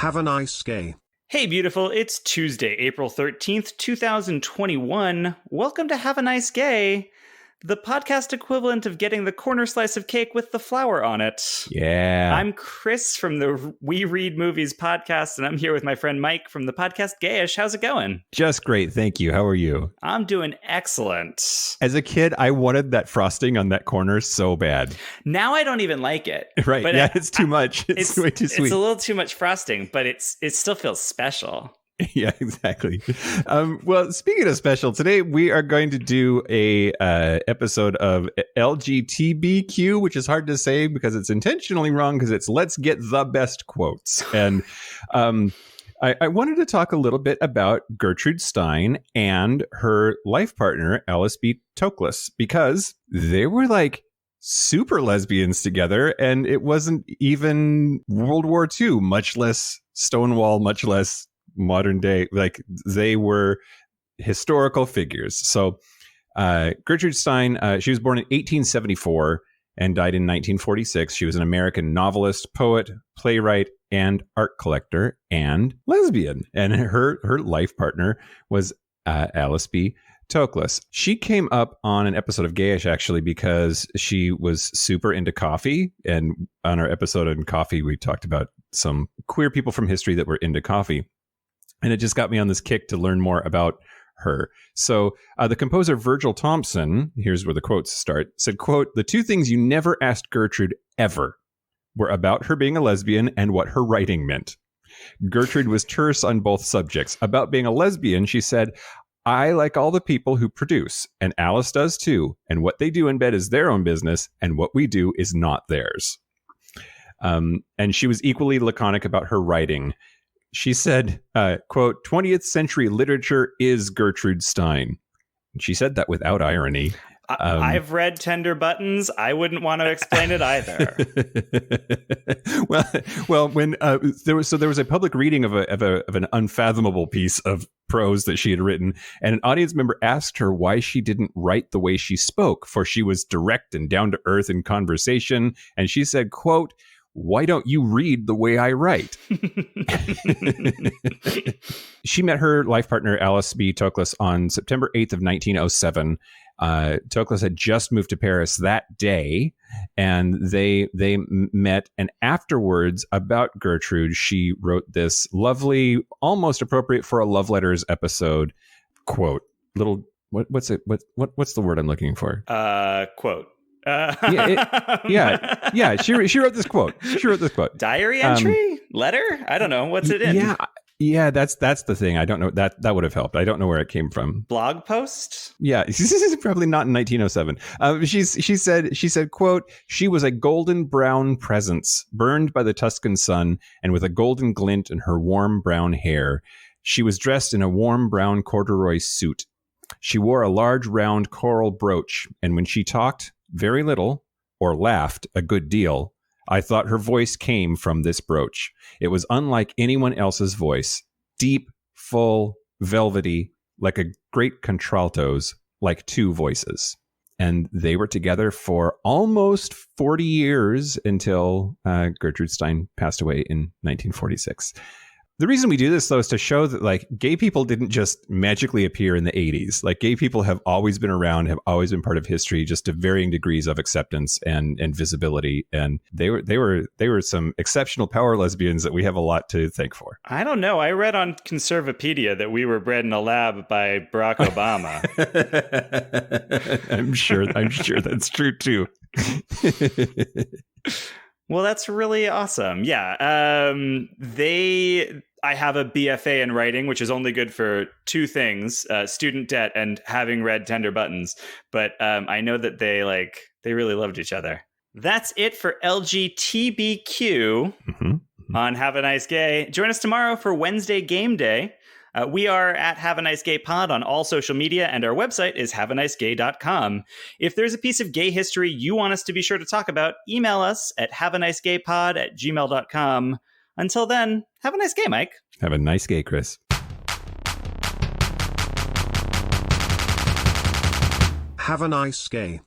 Have a nice gay. Hey, beautiful. It's Tuesday, April 13th, 2021. Welcome to Have a Nice Gay, the podcast equivalent of getting the corner slice of cake with the flour on it. Yeah. I'm Chris from the We Read Movies podcast, and I'm here with my friend Mike from the podcast Gayish. How's it going? Just great. Thank you. How are you? I'm doing excellent. As a kid, I wanted that frosting on that corner so bad. Now I don't even like it. Right. But yeah, it's too much. It's way too sweet. It's a little too much frosting, but it still feels special. Yeah, exactly. Well, speaking of special, today we are going to do a episode of LGTBQ, which is hard to say because it's intentionally wrong because it's let's get the best quotes. And I wanted to talk a little bit about Gertrude Stein and her life partner, Alice B. Toklas, because they were like super lesbians together, and it wasn't even World War II, much less Stonewall, much less modern day. Like, they were historical figures. So Gertrude Stein, she was born in 1874 and died in 1946. She was an American novelist, poet, playwright, and art collector, and lesbian. And her life partner was Alice B. Toklas. She came up on an episode of Gayish, actually, because she was super into coffee. And on our episode on coffee, we talked about some queer people from history that were into coffee. And it just got me on this kick to learn more about her. So the composer Virgil Thompson, here's where the quotes start, said, quote, "The two things you never asked Gertrude ever were about her being a lesbian and what her writing meant. Gertrude was terse on both subjects. About being a lesbian, she said, I like all the people who produce, and Alice does too. And what they do in bed is their own business, and what we do is not theirs." And she was equally laconic about her writing. She said, quote, "20th century literature is Gertrude Stein." And she said that without irony. I've read Tender Buttons. I wouldn't want to explain it either. well, when there was a public reading of an unfathomable piece of prose that she had written, and an audience member asked her why she didn't write the way she spoke, for she was direct and down to earth in conversation, and she said, quote, "Why don't you read the way I write?" She met her life partner, Alice B. Toklas, on September 8th of 1907. Toklas had just moved to Paris that day, and they met. And afterwards, about Gertrude, she wrote this lovely, almost appropriate for a love letters episode quote. What's the word I'm looking for? Quote. Yeah. She wrote this quote. Diary entry? Letter? I don't know. What's it in? Yeah. That's the thing. I don't know. That would have helped. I don't know where it came from. Blog post? Yeah, probably not in 1907. She said, quote, "She was a golden brown presence, burned by the Tuscan sun, and with a golden glint in her warm brown hair. She was dressed in a warm brown corduroy suit. She wore a large round coral brooch, and when she talked very little, or laughed a good deal, I thought her voice came from this brooch. It was unlike anyone else's voice, deep, full, velvety, like a great contralto's, like two voices." And they were together for almost 40 years until Gertrude Stein passed away in 1946. The reason we do this, though, is to show that, like, gay people didn't just magically appear in the 80s. Like, gay people have always been around, have always been part of history, just to varying degrees of acceptance and visibility. And they were some exceptional power lesbians that we have a lot to thank for. I don't know. I read on Conservapedia that we were bred in a lab by Barack Obama. I'm sure that's true too. Well, that's really awesome. Yeah. I have a BFA in writing, which is only good for two things, student debt and having read Tender Buttons. But I know that they really loved each other. That's it for LGTBQ on Have a Nice Gay. Join us tomorrow for Wednesday Game Day. We are at Have a Nice Gay Pod on all social media, and our website is haveanicegay.com. If there's a piece of gay history you want us to be sure to talk about, email us at haveanicegaypod@gmail.com. Until then, have a nice gay, Mike. Have a nice gay, Chris. Have a nice gay.